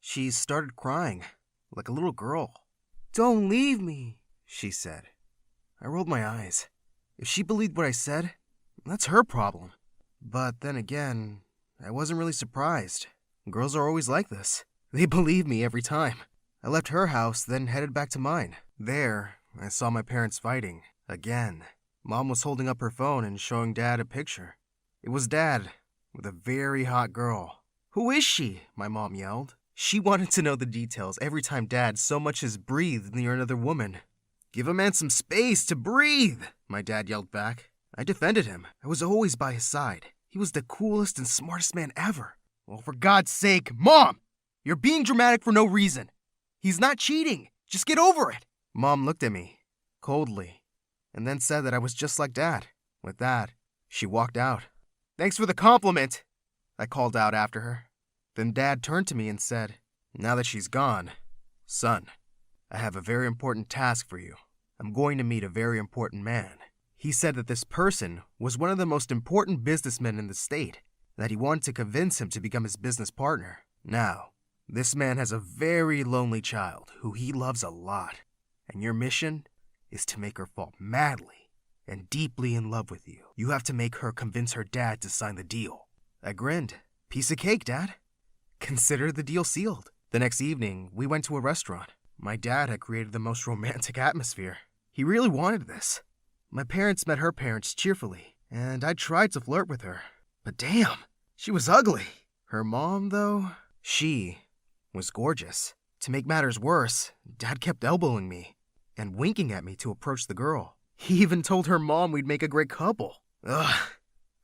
She started crying, like a little girl. "Don't leave me," she said. I rolled my eyes. If she believed what I said, that's her problem. But then again, I wasn't really surprised. Girls are always like this. They believe me every time. I left her house, then headed back to mine. There, I saw my parents fighting. Again. Mom was holding up her phone and showing Dad a picture. It was Dad, with a very hot girl. "Who is she?" my mom yelled. She wanted to know the details every time Dad so much as breathed near another woman. "Give a man some space to breathe," my dad yelled back. I defended him. I was always by his side. He was the coolest and smartest man ever. "Well, for God's sake, Mom! You're being dramatic for no reason. He's not cheating. Just get over it." Mom looked at me, coldly, and then said that I was just like Dad. With that, she walked out. "Thanks for the compliment," I called out after her. Then Dad turned to me and said, "Now that she's gone, son, I have a very important task for you. I'm going to meet a very important man." He said that this person was one of the most important businessmen in the state, and that he wanted to convince him to become his business partner. Now, this man has a very lonely child who he loves a lot, and your mission is to make her fall madly and deeply in love with you. You have to make her convince her dad to sign the deal. I grinned. "Piece of cake, Dad. Consider the deal sealed." The next evening, we went to a restaurant. My dad had created the most romantic atmosphere. He really wanted this. My parents met her parents cheerfully, and I tried to flirt with her. But damn, she was ugly. Her mom, though, she was gorgeous. To make matters worse, Dad kept elbowing me and winking at me to approach the girl. He even told her mom we'd make a great couple. Ugh,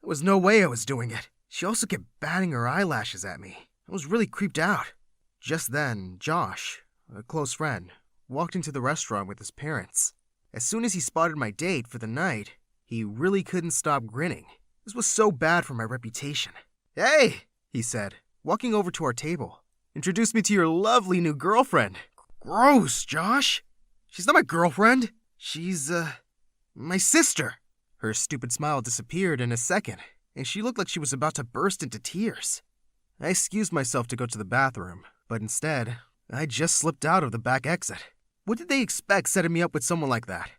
there was no way I was doing it. She also kept batting her eyelashes at me. I was really creeped out. Just then, Josh, a close friend, walked into the restaurant with his parents. As soon as he spotted my date for the night, he really couldn't stop grinning. This was so bad for my reputation. "Hey," he said, walking over to our table. "Introduce me to your lovely new girlfriend." "Gross, Josh. She's not my girlfriend. She's, my sister." Her stupid smile disappeared in a second, and she looked like she was about to burst into tears. I excused myself to go to the bathroom, but instead, I just slipped out of the back exit. What did they expect setting me up with someone like that?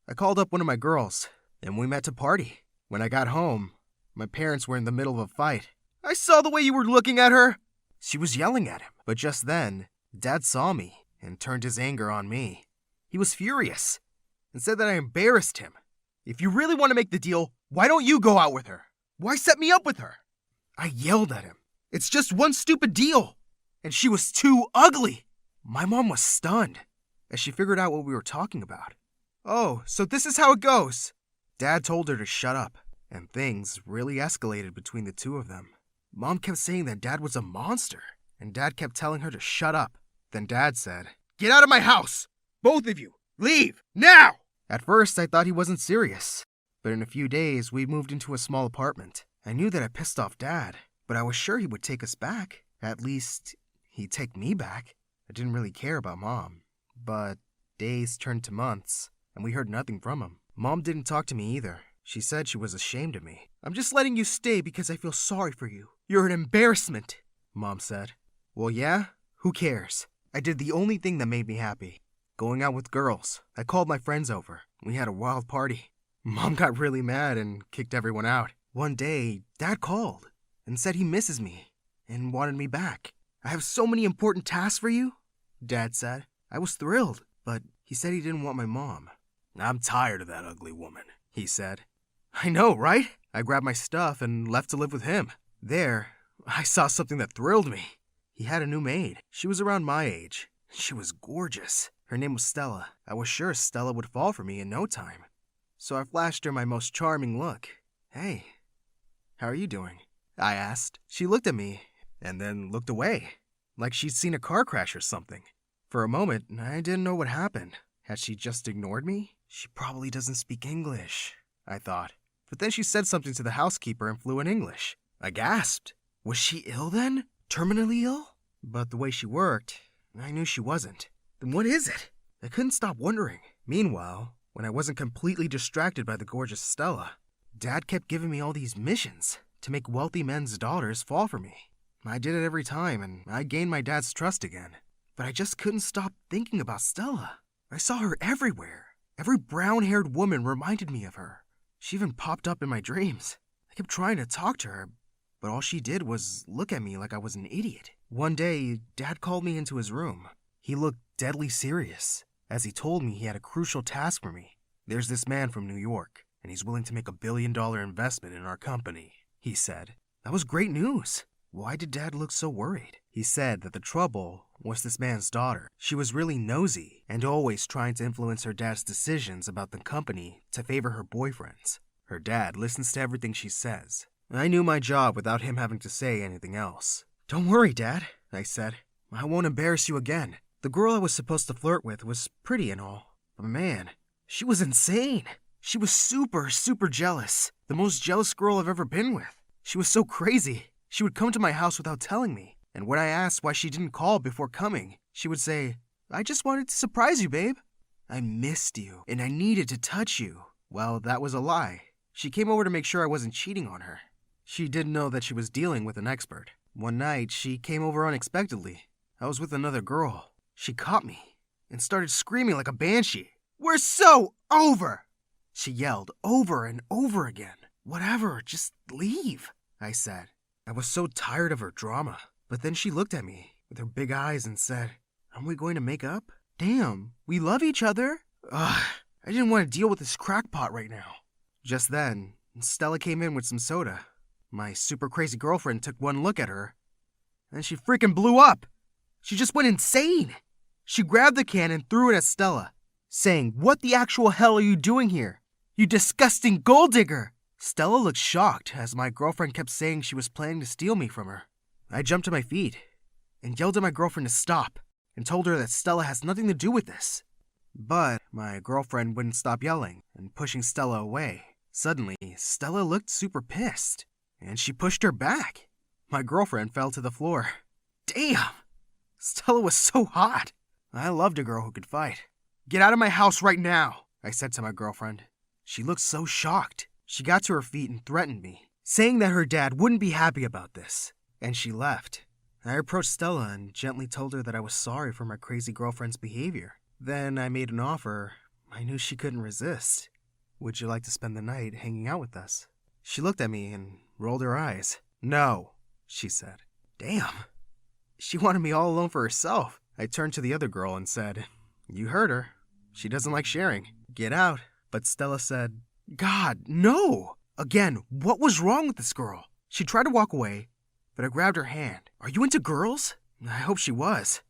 I called up one of my girls, and we met to party. When I got home, my parents were in the middle of a fight. "I saw the way you were looking at her." She was yelling at him, but just then, Dad saw me and turned his anger on me. He was furious and said that I embarrassed him. "If you really want to make the deal, why don't you go out with her? Why set me up with her?" I yelled at him. "It's just one stupid deal." And she was too ugly. My mom was stunned as she figured out what we were talking about. "Oh, so this is how it goes." Dad told her to shut up, and things really escalated between the two of them. Mom kept saying that Dad was a monster, and Dad kept telling her to shut up. Then Dad said, "Get out of my house! Both of you! Leave! Now!" At first, I thought he wasn't serious, but in a few days, we moved into a small apartment. I knew that I pissed off Dad, but I was sure he would take us back. At least, he'd take me back. I didn't really care about Mom, but days turned to months, and we heard nothing from him. Mom didn't talk to me either. She said she was ashamed of me. "I'm just letting you stay because I feel sorry for you. You're an embarrassment," Mom said. Well, yeah? Who cares? I did the only thing that made me happy. Going out with girls. I called my friends over. We had a wild party. Mom got really mad and kicked everyone out. One day, Dad called and said he misses me and wanted me back. "I have so many important tasks for you," Dad said. I was thrilled, but he said he didn't want my mom. "I'm tired of that ugly woman," he said. I know, right? I grabbed my stuff and left to live with him. There, I saw something that thrilled me. He had a new maid. She was around my age. She was gorgeous. Her name was Stella. I was sure Stella would fall for me in no time. So I flashed her my most charming look. "Hey, how are you doing?" I asked. She looked at me and then looked away, like she'd seen a car crash or something. For a moment, I didn't know what happened. Had she just ignored me? She probably doesn't speak English, I thought. But then she said something to the housekeeper in fluent English. I gasped. Was she ill then? Terminally ill? But the way she worked, I knew she wasn't. Then what is it? I couldn't stop wondering. Meanwhile, when I wasn't completely distracted by the gorgeous Stella, Dad kept giving me all these missions to make wealthy men's daughters fall for me. I did it every time, and I gained my dad's trust again. But I just couldn't stop thinking about Stella. I saw her everywhere. Every brown-haired woman reminded me of her. She even popped up in my dreams. I kept trying to talk to her, but all she did was look at me like I was an idiot. One day, Dad called me into his room. He looked deadly serious, as he told me he had a crucial task for me. There's this man from New York, and he's willing to make $1 billion investment in our company, he said. That was great news. Why did Dad look so worried? He said that the trouble was this man's daughter. She was really nosy and always trying to influence her dad's decisions about the company to favor her boyfriends. Her dad listens to everything she says. I knew my job without him having to say anything else. Don't worry, Dad, I said. I won't embarrass you again. The girl I was supposed to flirt with was pretty and all, but man, she was insane. She was super jealous. The most jealous girl I've ever been with. She was so crazy. She would come to my house without telling me, and when I asked why she didn't call before coming, she would say, I just wanted to surprise you, babe. I missed you, and I needed to touch you. Well, that was a lie. She came over to make sure I wasn't cheating on her. She didn't know that she was dealing with an expert. One night, she came over unexpectedly. I was with another girl. She caught me and started screaming like a banshee. We're so over! She yelled over and over again. Whatever, just leave, I said. I was so tired of her drama. But then she looked at me with her big eyes and said, aren't we going to make up? Damn, we love each other. Ugh, I didn't want to deal with this crackpot right now. Just then, Stella came in with some soda. My super crazy girlfriend took one look at her, and she freaking blew up. She just went insane. She grabbed the can and threw it at Stella, saying, what the actual hell are you doing here? You disgusting gold digger! Stella looked shocked as my girlfriend kept saying she was planning to steal me from her. I jumped to my feet and yelled at my girlfriend to stop and told her that Stella has nothing to do with this. But my girlfriend wouldn't stop yelling and pushing Stella away. Suddenly, Stella looked super pissed and she pushed her back. My girlfriend fell to the floor. Damn! Stella was so hot. I loved a girl who could fight. Get out of my house right now, I said to my girlfriend. She looked so shocked. She got to her feet and threatened me, saying that her dad wouldn't be happy about this, and she left. I approached Stella and gently told her that I was sorry for my crazy girlfriend's behavior. Then I made an offer I knew she couldn't resist. Would you like to spend the night hanging out with us? She looked at me and rolled her eyes. No, she said. Damn. She wanted me all alone for herself. I turned to the other girl and said, you heard her. She doesn't like sharing. Get out. But Stella said, God, no! Again, what was wrong with this girl? She tried to walk away, but I grabbed her hand. Are you into girls? I hope she was.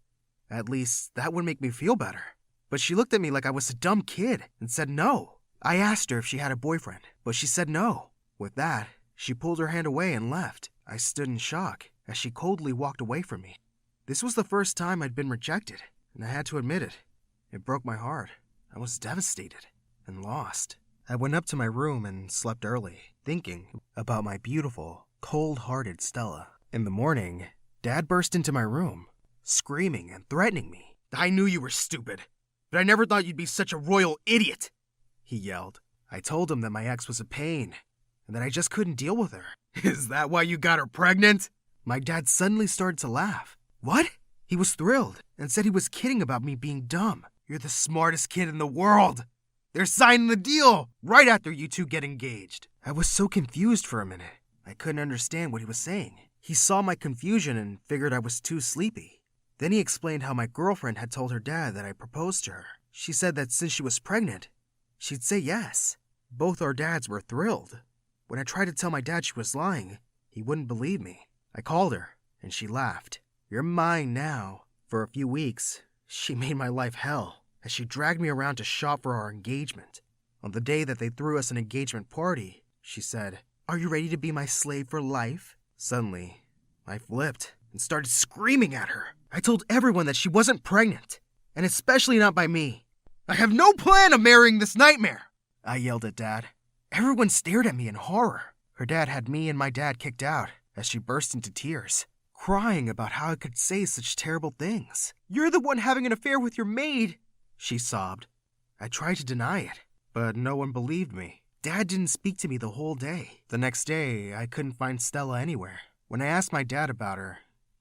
At least, that would make me feel better. But she looked at me like I was a dumb kid and said no. I asked her if she had a boyfriend, but she said no. With that, she pulled her hand away and left. I stood in shock as she coldly walked away from me. This was the first time I'd been rejected, and I had to admit it. It broke my heart. I was devastated and lost. I went up to my room and slept early, thinking about my beautiful, cold-hearted Stella. In the morning, Dad burst into my room, screaming and threatening me. I knew you were stupid, but I never thought you'd be such a royal idiot, he yelled. I told him that my ex was a pain, and that I just couldn't deal with her. Is that why you got her pregnant? My dad suddenly started to laugh. What? He was thrilled and said he was kidding about me being dumb. You're the smartest kid in the world. They're signing the deal right after you two get engaged. I was so confused for a minute. I couldn't understand what he was saying. He saw my confusion and figured I was too sleepy. Then he explained how my girlfriend had told her dad that I proposed to her. She said that since she was pregnant, she'd say yes. Both our dads were thrilled. When I tried to tell my dad she was lying, he wouldn't believe me. I called her, and she laughed. You're mine now. For a few weeks, she made my life hell as she dragged me around to shop for our engagement. On the day that they threw us an engagement party, she said, "Are you ready to be my slave for life?" Suddenly, I flipped and started screaming at her. I told everyone that she wasn't pregnant, and especially not by me. I have no plan of marrying this nightmare, I yelled at Dad. Everyone stared at me in horror. Her dad had me and my dad kicked out as she burst into tears, crying about how I could say such terrible things. You're the one having an affair with your maid, she sobbed. I tried to deny it, but no one believed me. Dad didn't speak to me the whole day. The next day, I couldn't find Stella anywhere. When I asked my dad about her,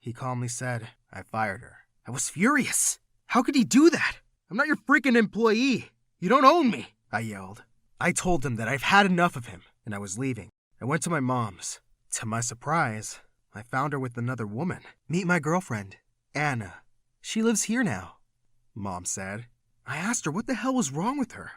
he calmly said I fired her. I was furious. How could he do that? I'm not your freaking employee. You don't own me, I yelled. I told him that I've had enough of him, and I was leaving. I went to my mom's. To my surprise, I found her with another woman. Meet my girlfriend, Anna. She lives here now, Mom said. I asked her what the hell was wrong with her,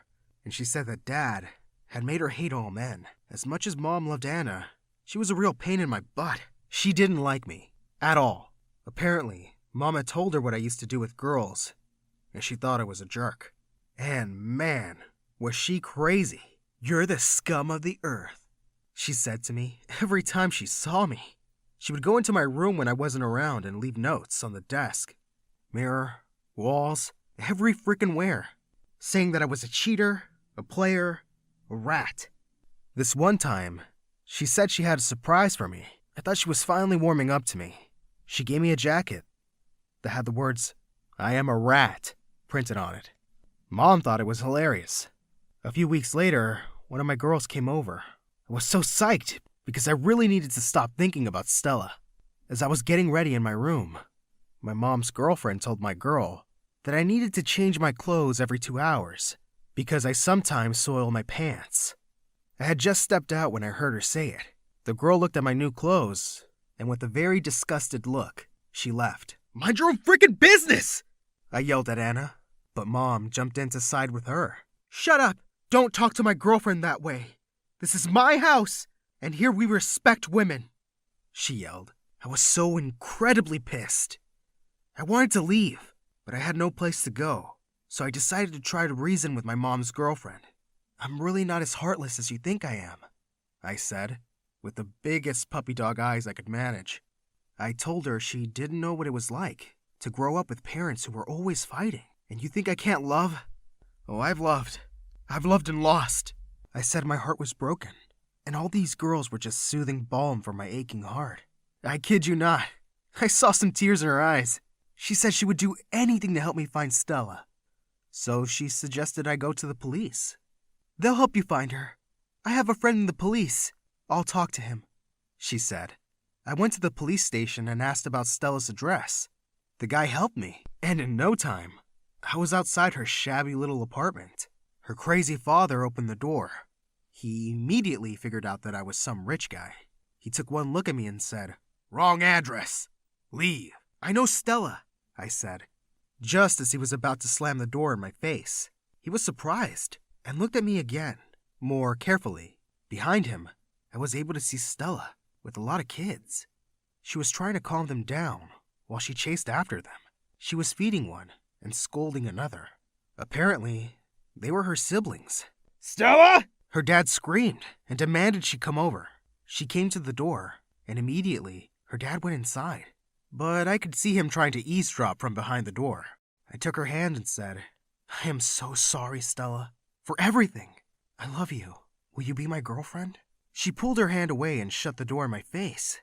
and she said that Dad had made her hate all men. As much as Mom loved Anna, she was a real pain in my butt. She didn't like me, at all. Apparently, Mom had told her what I used to do with girls, and she thought I was a jerk. And man, was she crazy. You're the scum of the earth, she said to me every time she saw me. She would go into my room when I wasn't around and leave notes on the desk, mirror, walls, every frickin' where, saying that I was a cheater, a player, a rat. This one time, she said she had a surprise for me. I thought she was finally warming up to me. She gave me a jacket that had the words, "I am a rat," printed on it. Mom thought it was hilarious. A few weeks later, one of my girls came over. I was so psyched because I really needed to stop thinking about Stella. As I was getting ready in my room, my mom's girlfriend told my girl that I needed to change my clothes every 2 hours because I sometimes soil my pants. I had just stepped out when I heard her say it. The girl looked at my new clothes, and with a very disgusted look, she left. Mind your own freaking business! I yelled at Anna, but Mom jumped in to side with her. Shut up! Don't talk to my girlfriend that way. This is my house, and here we respect women, she yelled. I was so incredibly pissed. I wanted to leave, but I had no place to go, so I decided to try to reason with my mom's girlfriend. I'm really not as heartless as you think I am, I said, with the biggest puppy dog eyes I could manage. I told her she didn't know what it was like to grow up with parents who were always fighting. And you think I can't love? Oh, I've loved. I've loved and lost. I said my heart was broken, and all these girls were just soothing balm for my aching heart. I kid you not. I saw some tears in her eyes. She said she would do anything to help me find Stella. So she suggested I go to the police. They'll help you find her. I have a friend in the police. I'll talk to him, she said. I went to the police station and asked about Stella's address. The guy helped me, and in no time, I was outside her shabby little apartment. Her crazy father opened the door. He immediately figured out that I was some rich guy. He took one look at me and said, "Wrong address. Leave." "I know Stella," I said, just as he was about to slam the door in my face. He was surprised and looked at me again, more carefully. Behind him, I was able to see Stella with a lot of kids. She was trying to calm them down while she chased after them. She was feeding one and scolding another. Apparently, they were her siblings. "Stella!" Her dad screamed and demanded she come over. She came to the door, and immediately, her dad went inside. But I could see him trying to eavesdrop from behind the door. I took her hand and said, "I am so sorry, Stella, for everything. I love you. Will you be my girlfriend?" She pulled her hand away and shut the door in my face.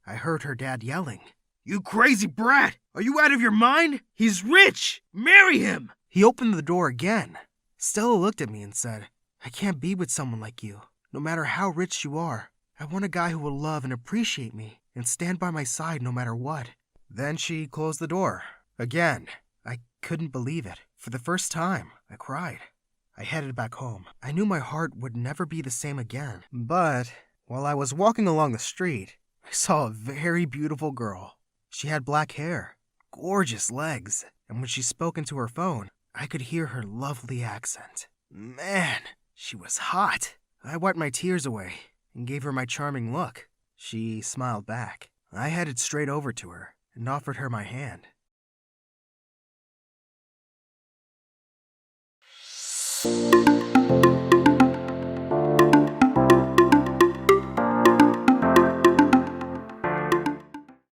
I heard her dad yelling, "You crazy brat! Are you out of your mind? He's rich! Marry him!" He opened the door again. Stella looked at me and said, "I can't be with someone like you, no matter how rich you are. I want a guy who will love and appreciate me and stand by my side no matter what." Then she closed the door. Again, I couldn't believe it. For the first time, I cried. I headed back home. I knew my heart would never be the same again. But while I was walking along the street, I saw a very beautiful girl. She had black hair, gorgeous legs, and when she spoke into her phone, I could hear her lovely accent. Man, she was hot. I wiped my tears away and gave her my charming look. She smiled back. I headed straight over to her and offered her my hand.